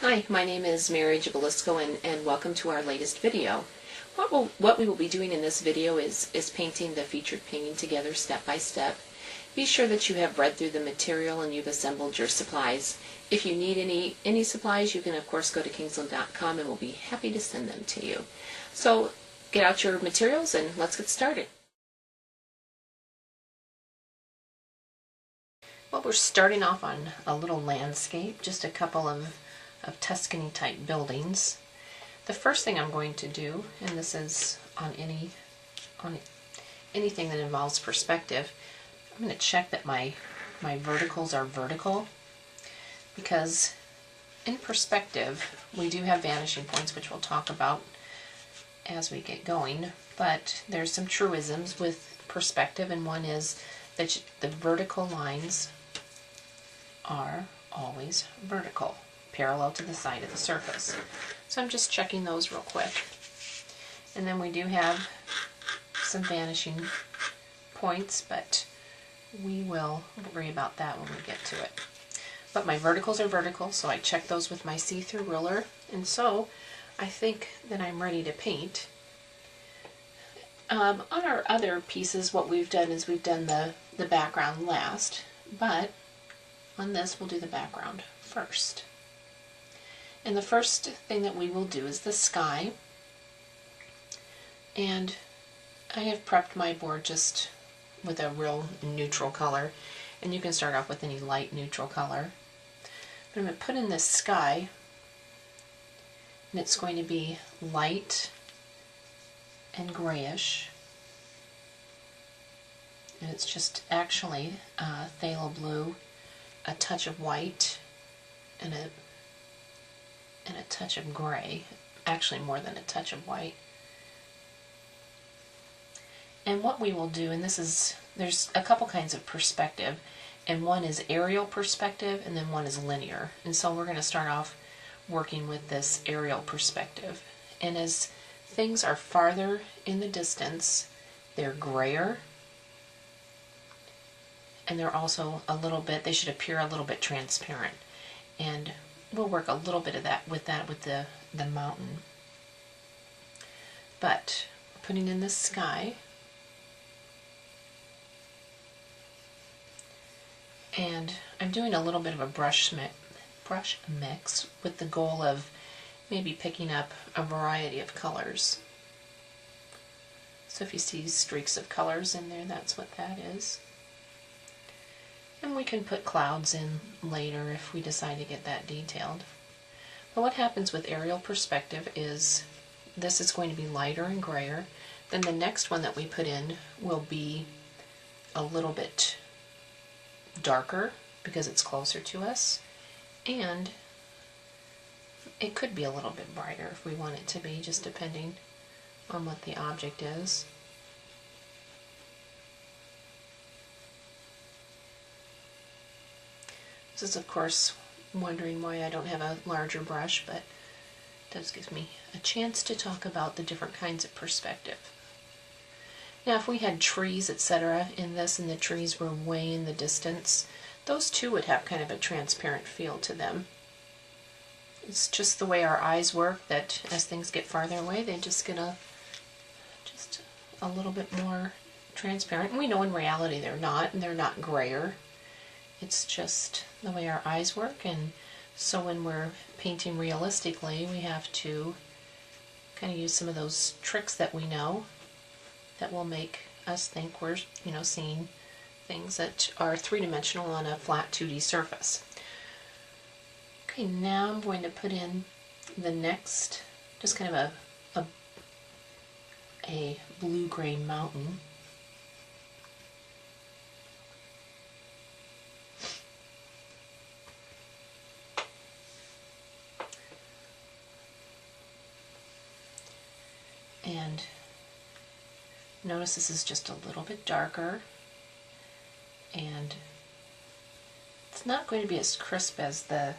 Hi, my name is Mary Jabalisco and welcome to our latest video. What we will be doing in this video is painting the featured painting together step by step. Be sure that you have read through the material and you've assembled your supplies. If you need any supplies, you can of course go to kingsland.com and we'll be happy to send them to you. So get out your materials and let's get started. Well, we're starting off on a little landscape, just a couple of Tuscany type buildings. The first thing I'm going to do, and this is on anything that involves perspective, I'm going to check that my verticals are vertical, because in perspective we do have vanishing points, which we'll talk about as we get going, but there's some truisms with perspective, and one is that the vertical lines are always vertical, parallel to the side of the surface. So I'm just checking those real quick. And then we do have some vanishing points, but we will worry about that when we get to it. But my verticals are vertical, so I check those with my see-through ruler, and so I think that I'm ready to paint. On our other pieces, what we've done is we've done the background last, but on this we'll do the background first. And the first thing that we will do is the sky. And I have prepped my board just with a real neutral color, and you can start off with any light neutral color. But I'm going to put in this sky, and it's going to be light and grayish. And it's just actually phthalo blue, a touch of white, and a touch of gray, actually more than a touch of white. And what we will do, and there's a couple kinds of perspective, and one is aerial perspective and then one is linear. And so we're going to start off working with this aerial perspective. And as things are farther in the distance, they're grayer, and they're also they should appear a little bit transparent. And we'll work a little bit of that with the mountain. But putting in the sky, and I'm doing a little bit of a brush mix with the goal of maybe picking up a variety of colors. So if you see streaks of colors in there, that's what that is. And we can put clouds in later if we decide to get that detailed. But what happens with aerial perspective is this is going to be lighter and grayer. Then the next one that we put in will be a little bit darker because it's closer to us. And it could be a little bit brighter if we want it to be, just depending on what the object is. This is, of course, wondering why I don't have a larger brush, but it does give me a chance to talk about the different kinds of perspective. Now, if we had trees, etc. in this, and the trees were way in the distance, those too would have kind of a transparent feel to them. It's just the way our eyes work, that as things get farther away, they just get just a little bit more transparent. And we know in reality they're not, and they're not grayer. It's just the way our eyes work, and so when we're painting realistically, we have to kind of use some of those tricks that we know that will make us think we're, seeing things that are three-dimensional on a flat 2D surface. Okay, now I'm going to put in the next, just kind of a blue-gray mountain. And notice this is just a little bit darker, and it's not going to be as crisp as the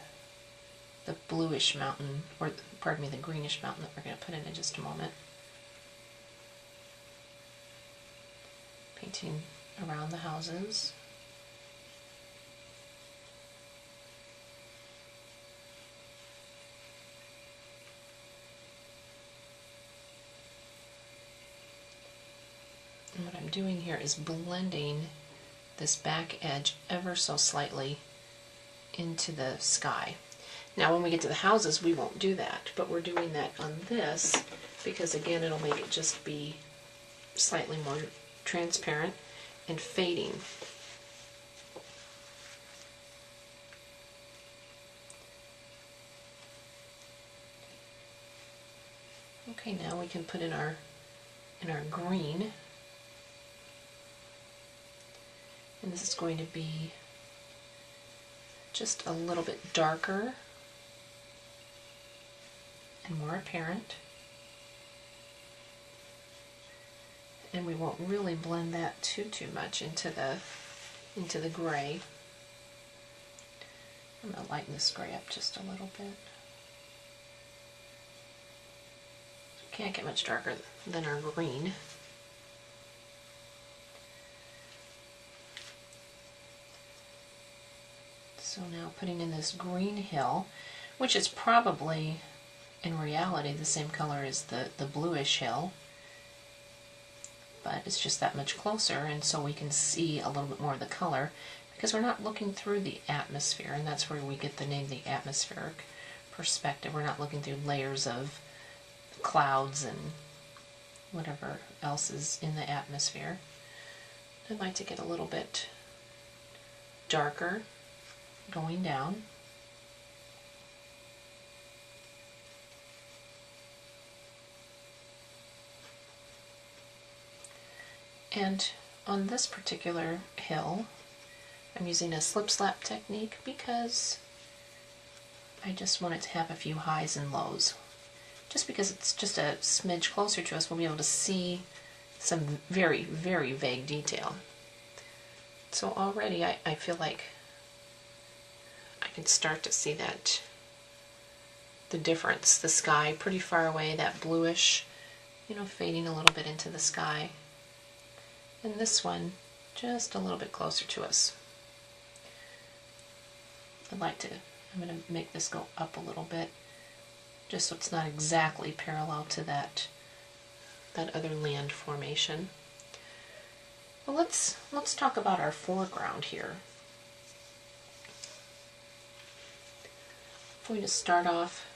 bluish mountain, or pardon me, the greenish mountain that we're going to put in just a moment. Painting around the houses. doing here is blending this back edge ever so slightly into the sky. Now when we get to the houses we won't do that, but we're doing that on this because again it'll make it just be slightly more transparent and fading. Okay, now we can put in our green, and this is going to be just a little bit darker and more apparent, and we won't really blend that too much into the gray. I'm going to lighten this gray up just a little bit. Can't get much darker than our green. So now putting in this green hill, which is probably in reality the same color as the bluish hill, but it's just that much closer, and so we can see a little bit more of the color because we're not looking through the atmosphere, and that's where we get the name the atmospheric perspective. We're not looking through layers of clouds and whatever else is in the atmosphere. I'd like to get a little bit darker going down. And on this particular hill, I'm using a slip slap technique because I just want it to have a few highs and lows. Just because it's just a smidge closer to us, we'll be able to see some very, very vague detail. So already I feel like I can start to see that, the difference. The sky pretty far away, that bluish, fading a little bit into the sky. And this one just a little bit closer to us. I'm going to make this go up a little bit, just so it's not exactly parallel to that other land formation. Well, let's talk about our foreground here. I'm going to start off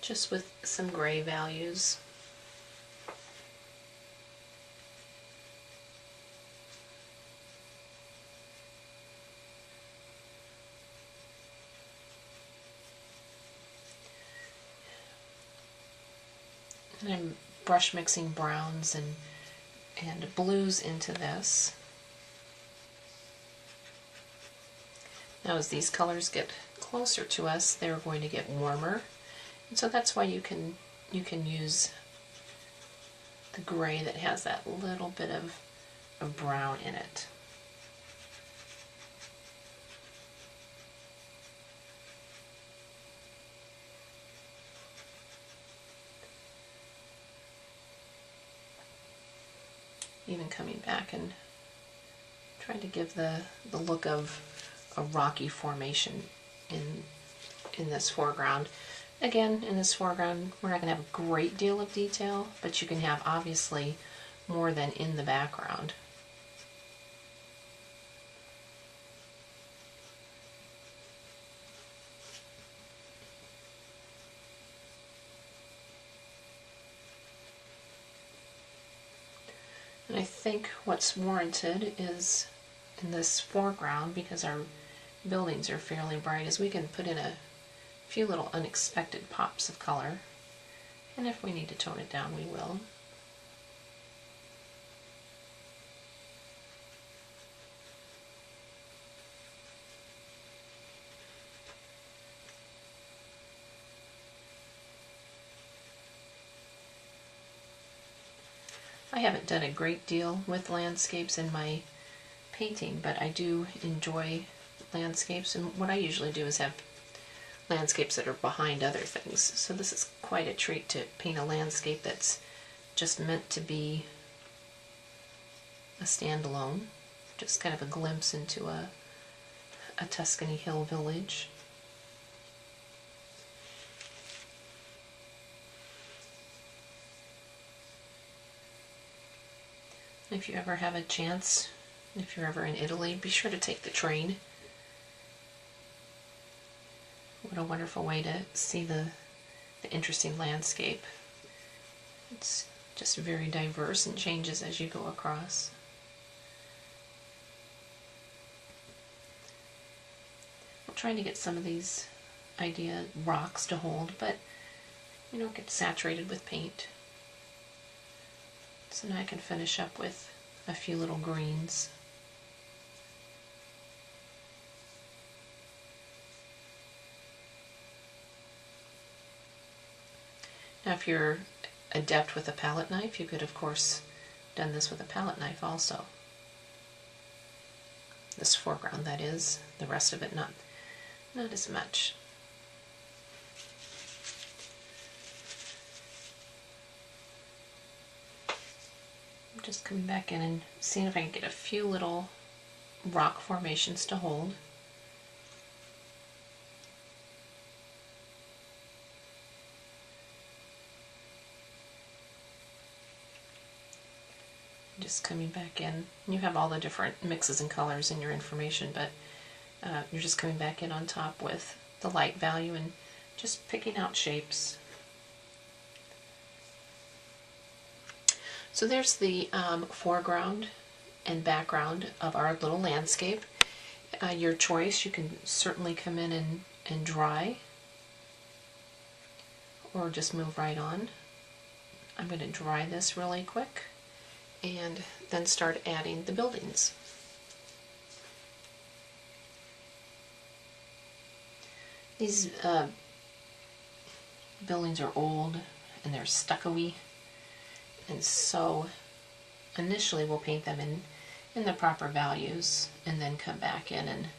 just with some gray values. And I'm brush mixing browns and blues into this. Now as these colors get closer to us, they're going to get warmer. And so that's why you can use the gray that has that little bit of brown in it. Even coming back and trying to give the look of a rocky formation in this foreground. Again, in this foreground, we're not going to have a great deal of detail, but you can have obviously more than in the background. And I think what's warranted is in this foreground, because our buildings are fairly bright, is we can put in a few little unexpected pops of color. And if we need to tone it down, we will. I haven't done a great deal with landscapes in my painting, but I do enjoy landscapes, and what I usually do is have landscapes that are behind other things. So this is quite a treat to paint a landscape that's just meant to be a standalone, just kind of a glimpse into a Tuscany hill village. if you ever have a chance, if you're ever in Italy, be sure to take the train. What a wonderful way to see the interesting landscape. It's just very diverse and changes as you go across. I'm trying to get some of these rocks to hold, but you don't get saturated with paint. So now I can finish up with a few little greens. Now if you're adept with a palette knife, you could of course done this with a palette knife also. This foreground, that is. The rest of it not as much. I'm just coming back in and seeing if I can get a few little rock formations to hold. Just coming back in. You have all the different mixes and colors in your information, but you're just coming back in on top with the light value and just picking out shapes. So there's the foreground and background of our little landscape. Your choice, you can certainly come in and dry, or just move right on. I'm going to dry this really quick and then start adding the buildings. These buildings are old and they're stucco-y, and so initially we'll paint them in the proper values and then come back in and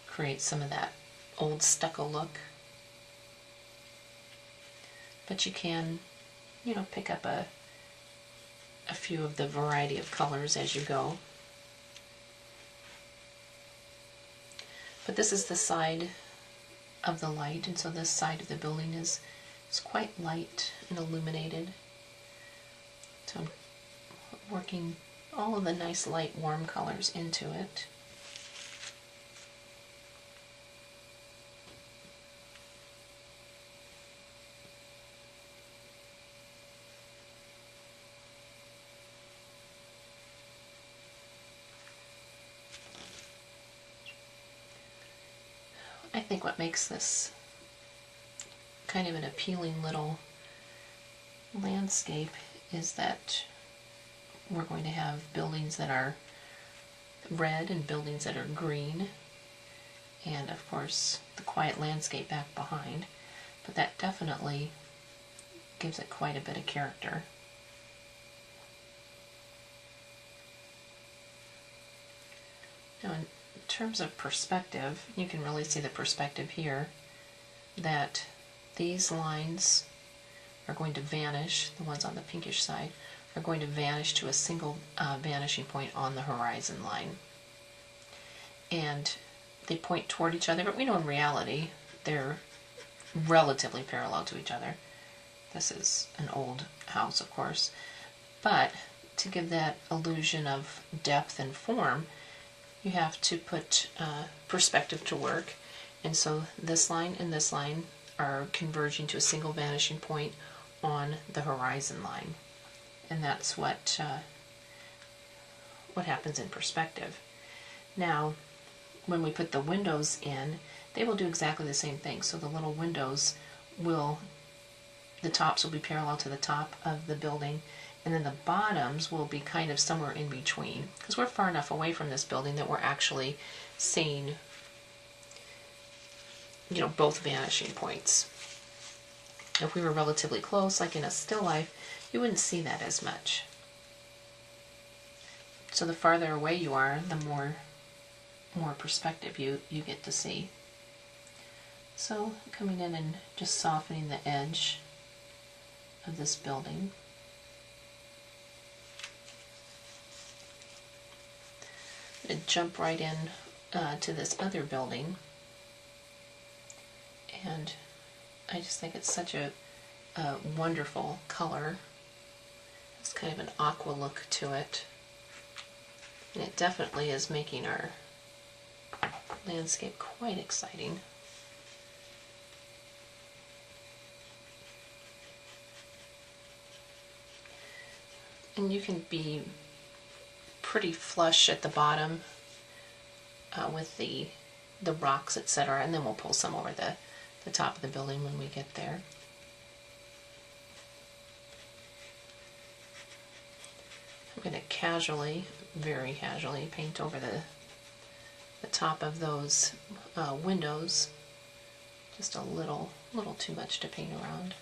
create some of that old stucco look. But you can, pick up a few of the variety of colors as you go. But this is the side of the light, and so this side of the building is quite light and illuminated. So I'm working all of the nice light warm colors into it. I think what makes this kind of an appealing little landscape is that we're going to have buildings that are red and buildings that are green, and of course the quiet landscape back behind, but that definitely gives it quite a bit of character. Now in terms of perspective, you can really see the perspective here, that these lines are going to vanish, the ones on the pinkish side are going to vanish to a single vanishing point on the horizon line. And they point toward each other, but we know in reality they're relatively parallel to each other. This is an old house, of course, but to give that illusion of depth and form, you have to put perspective to work, and so this line and this line are converging to a single vanishing point on the horizon line, and that's what happens in perspective. Now, when we put the windows in, they will do exactly the same thing. So the little windows the tops will be parallel to the top of the building, and then the bottoms will be kind of somewhere in between, because we're far enough away from this building that we're actually seeing, both vanishing points. If we were relatively close, like in a still life, you wouldn't see that as much. So the farther away you are, the more perspective you get to see. So coming in and just softening the edge of this building. And jump right in to this other building, and I just think it's such a wonderful color. It's kind of an aqua look to it. And it definitely is making our landscape quite exciting. And you can be pretty flush at the bottom with the rocks, etc. And then we'll pull some over the top of the building when we get there. I'm going to casually, very casually, paint over the top of those windows. Just a little too much to paint around.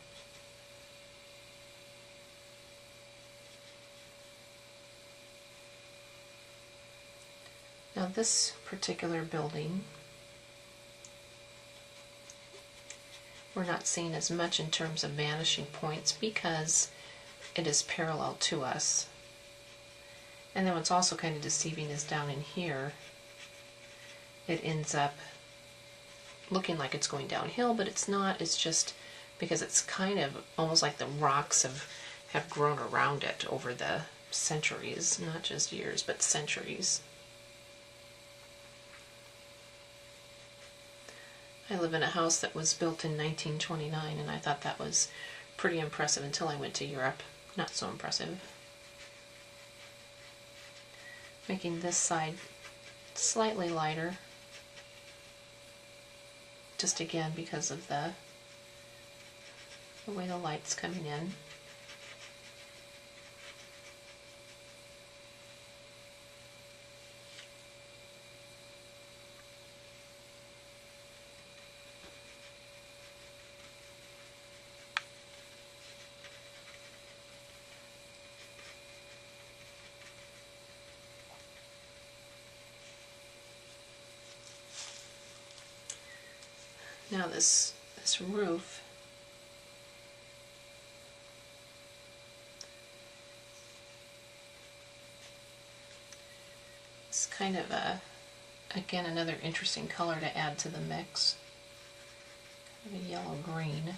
Now this particular building, we're not seeing as much in terms of vanishing points because it is parallel to us. And then what's also kind of deceiving is down in here, it ends up looking like it's going downhill, but it's not. It's just because it's kind of almost like the rocks have grown around it over the centuries, not just years, but centuries. I live in a house that was built in 1929, and I thought that was pretty impressive until I went to Europe. Not so impressive. Making this side slightly lighter, just again because of the way the light's coming in. Now this roof, it's kind of again another interesting color to add to the mix. Kind of a yellow-green.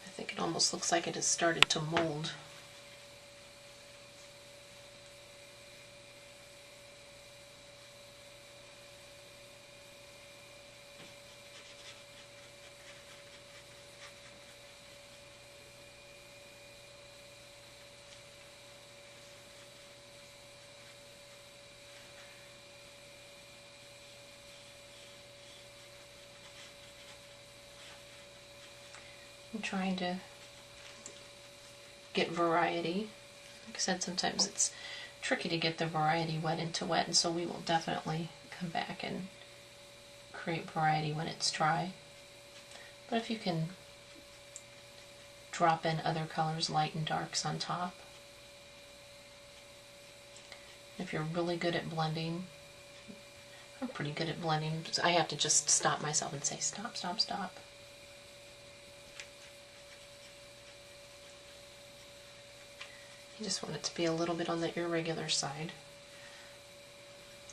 I think it almost looks like it has started to mold. I'm trying to get variety. Like I said, sometimes it's tricky to get the variety wet into wet, and so we will definitely come back and create variety when it's dry. But if you can drop in other colors, light and darks on top. If you're really good at blending, I'm pretty good at blending. I have to just stop myself and say, stop, stop, stop. You just want it to be a little bit on the irregular side.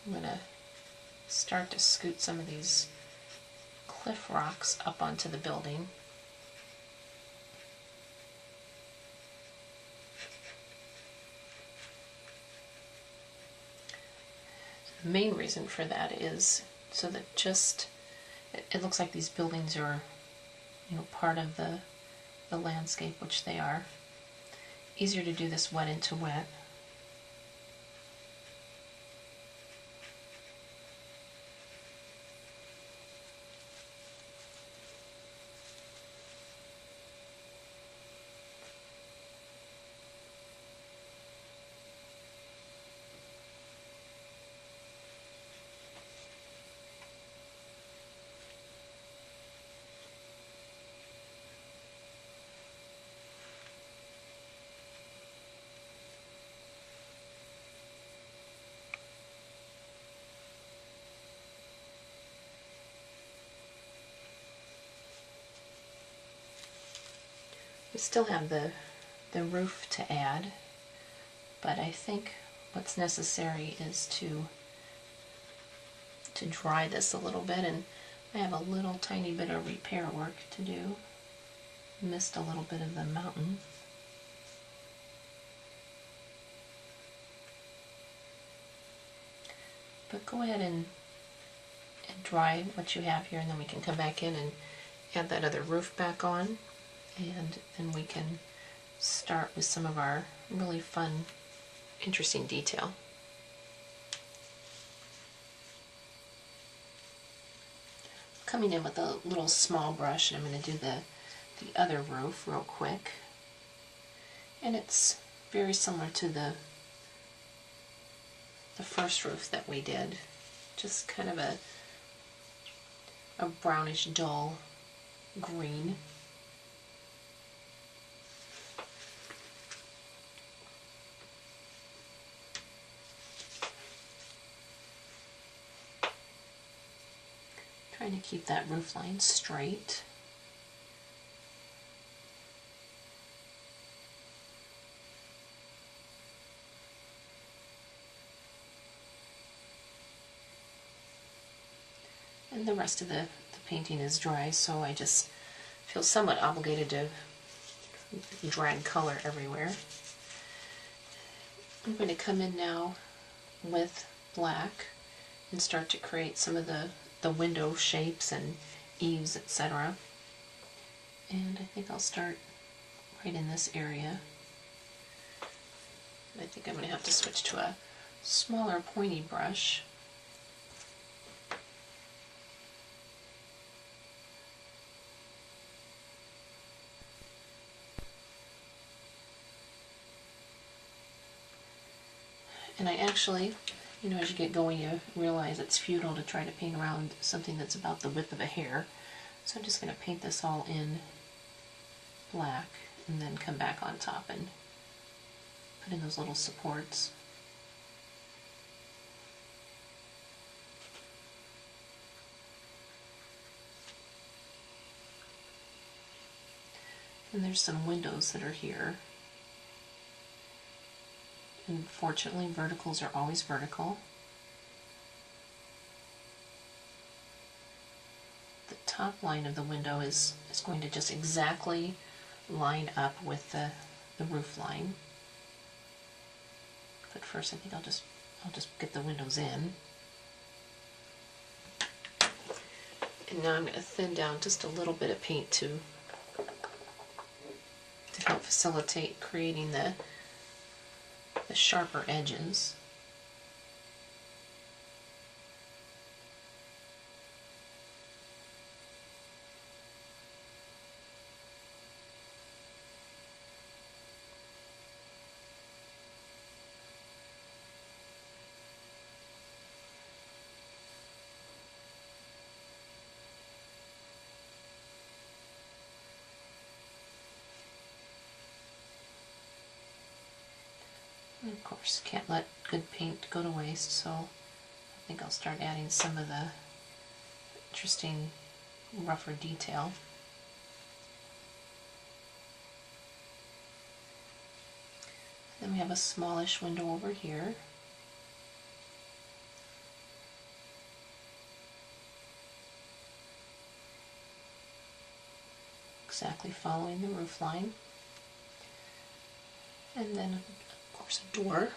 I'm going to start to scoot some of these cliff rocks up onto the building. The main reason for that is so that it looks like these buildings are, part of the landscape, which they are. Easier to do this wet into wet. We still have the roof to add, but I think what's necessary is to dry this a little bit, and I have a little tiny bit of repair work to do. Missed a little bit of the mountain. But go ahead and dry what you have here, and then we can come back in and add that other roof back on, and then we can start with some of our really fun, interesting detail. Coming in with a little small brush, and I'm going to do the other roof real quick. And it's very similar to the first roof that we did. Just kind of a brownish dull green. Trying to keep that roof line straight. And the rest of the painting is dry, so I just feel somewhat obligated to drag color everywhere. I'm going to come in now with black and start to create some of the window shapes and eaves, etc. And I think I'll start right in this area. And I think I'm going to have to switch to a smaller pointy brush. And I actually, you know, as you get going, you realize it's futile to try to paint around something that's about the width of a hair. So I'm just going to paint this all in black and then come back on top and put in those little supports. And there's some windows that are here. And fortunately, verticals are always vertical. The top line of the window is going to just exactly line up with the roof line. But first, I think I'll just get the windows in. And now I'm going to thin down just a little bit of paint to help facilitate creating the sharper edges. And of course, can't let good paint go to waste, so I think I'll start adding some of the interesting rougher detail. Then we have a smallish window over here. Exactly following the roof line. And then, of course, a door.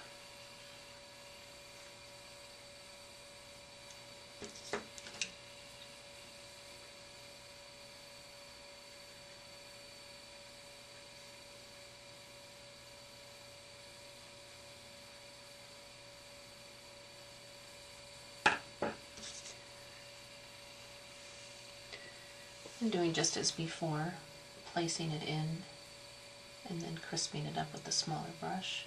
And doing just as before, placing it in and then crisping it up with the smaller brush.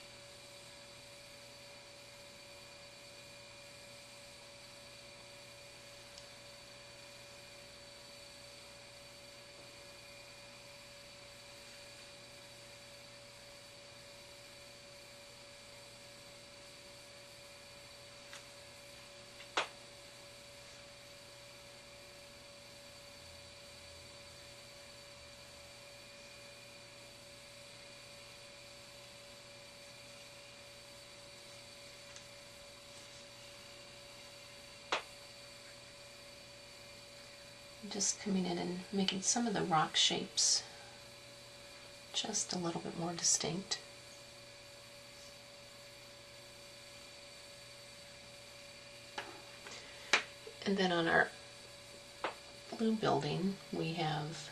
just coming in and making some of the rock shapes just a little bit more distinct. And then on our blue building, we have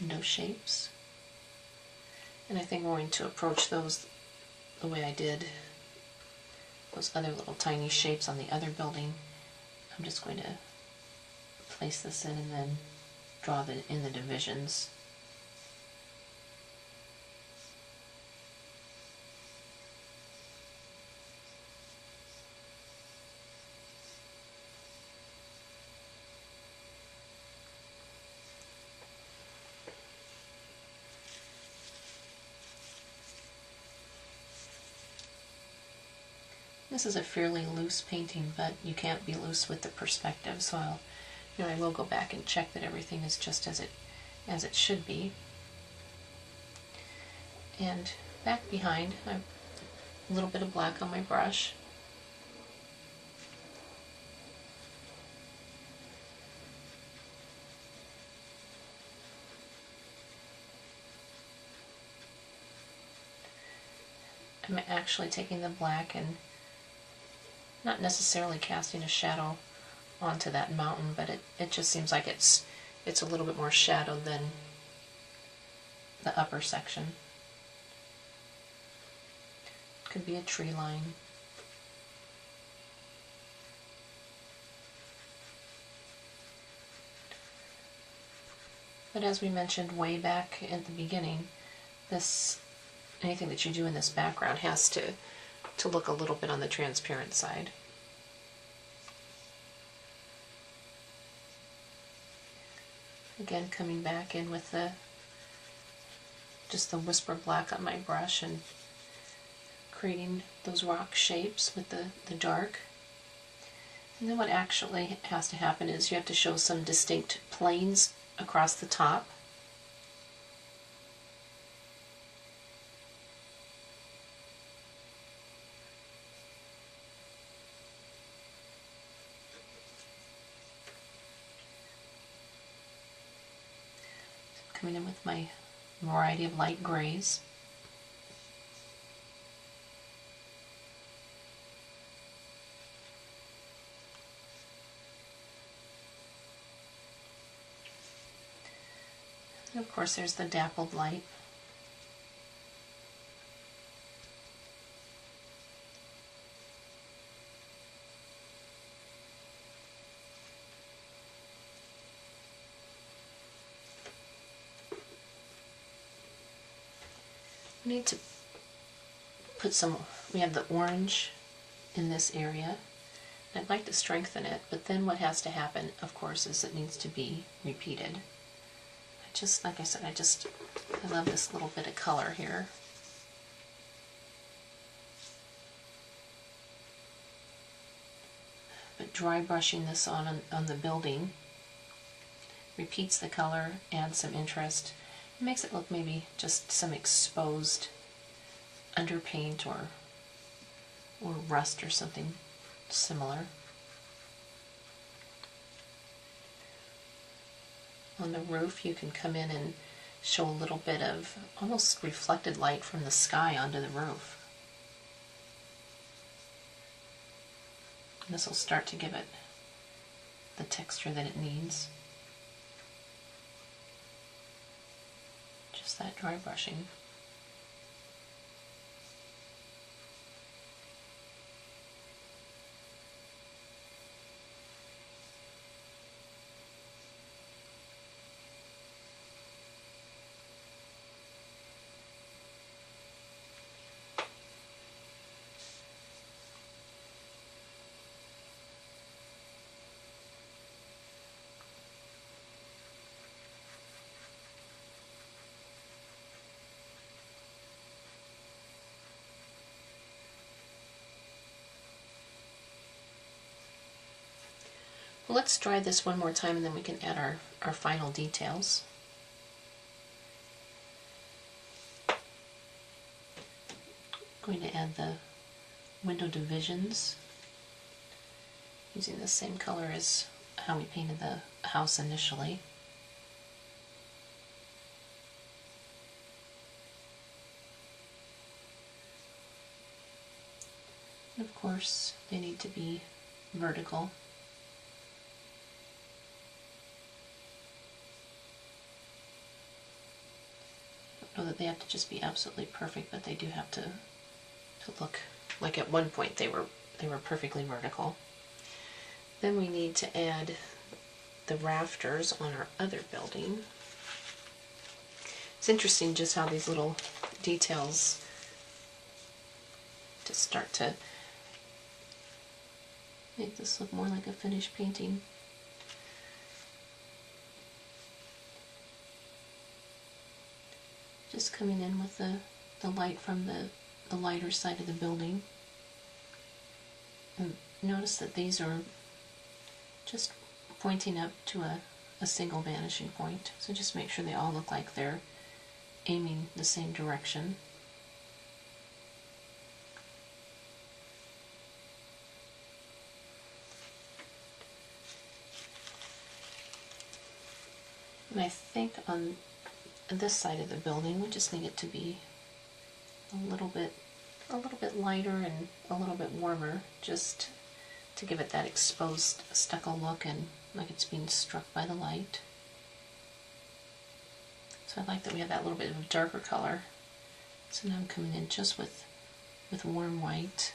window shapes. And I think we're going to approach those the way I did those other little tiny shapes on the other building. I'm just going to place this in and then draw in the divisions. This is a fairly loose painting, but you can't be loose with the perspective, so I will go back and check that everything is just as it should be. And back behind, I have a little bit of black on my brush. I'm actually taking the black and not necessarily casting a shadow onto that mountain, but it just seems like it's a little bit more shadowed than the upper section. Could be a tree line. But as we mentioned way back at the beginning, anything that you do in this background has to look a little bit on the transparent side. Again, coming back in with just the whisper black on my brush and creating those rock shapes with the dark. And then what actually has to happen is you have to show some distinct planes across the top. Coming in with my variety of light grays. And of course there's the dappled light. We need to put we have the orange in this area. I'd like to strengthen it, but then what has to happen, of course, is it needs to be repeated. Like I said, I love this little bit of color here. But dry brushing this on the building repeats the color, adds some interest. It makes it look maybe just some exposed underpaint or rust or something similar. On the roof you can come in and show a little bit of almost reflected light from the sky onto the roof. And this will start to give it the texture that it needs. Just that dry brushing. Well, let's dry this one more time and then we can add our final details. I'm going to add the window divisions. using the same color as how we painted the house initially. And of course, they need to be vertical. I don't know that they have to just be absolutely perfect, but they do have to look like at one point they were perfectly vertical. Then we need to add the rafters on our other building. It's interesting just how these little details just start to make this look more like a finished painting. Just coming in with the light from the lighter side of the building. And notice that these are just pointing up to a single vanishing point. So just make sure they all look like they're aiming the same direction. And I think on this side of the building we just need it to be a little bit lighter and a little bit warmer, just to give it that exposed stucco look and like it's being struck by the light. So I like that we have that little bit of a darker color. So now I'm coming in just with warm white.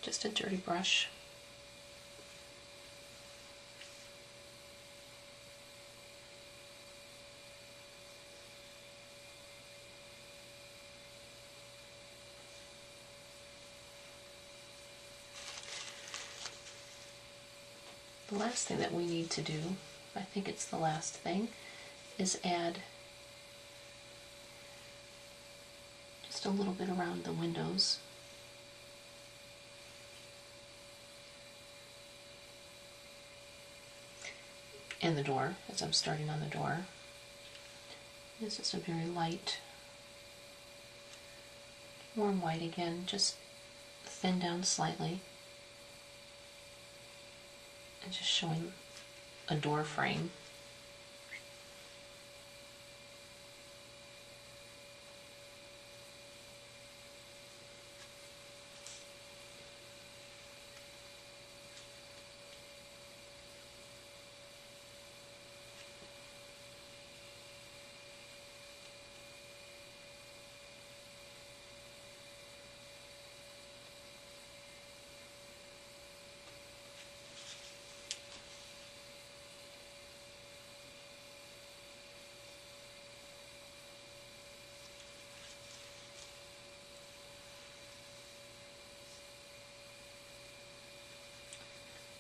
Just a dirty brush. The last thing that we need to do, I think it's the last thing, is add just a little bit around the windows. And the door, as I'm starting on the door. This is a very light, warm white again, just thin down slightly. And just showing a door frame.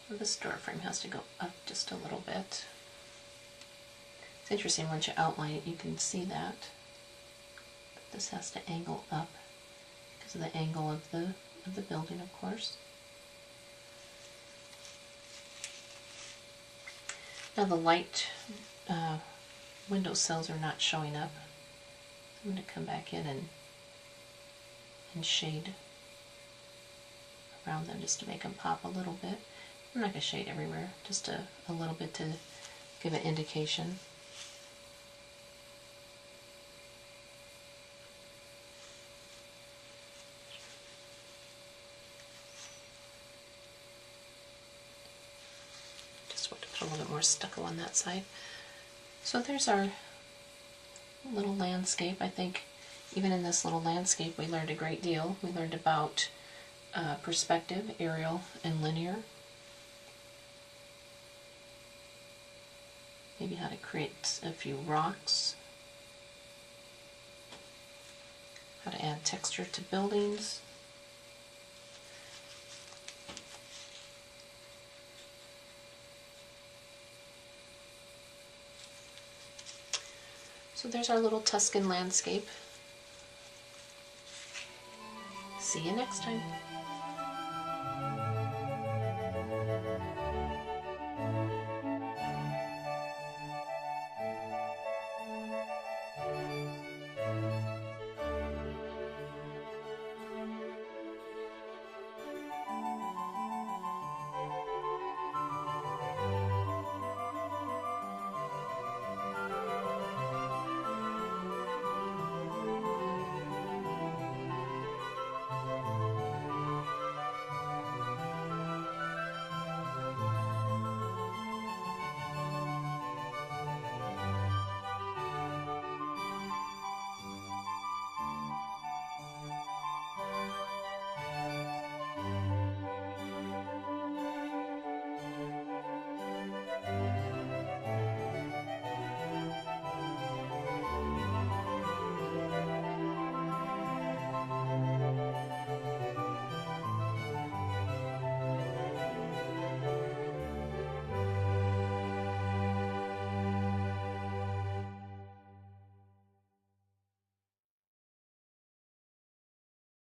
This door frame has to go up just a little bit. It's interesting, once you outline it, you can see that. But this has to angle up because of the angle of the building, of course. Now the light window sills are not showing up. I'm going to come back in and shade around them just to make them pop a little bit. I'm not going to shade everywhere, just a little bit to give an indication. Just want to put a little bit more stucco on that side. So there's our little landscape. I think even in this little landscape we learned a great deal. We learned about perspective, aerial, and linear. Maybe how to create a few rocks, how to add texture to buildings. So there's our little Tuscan landscape. See you next time.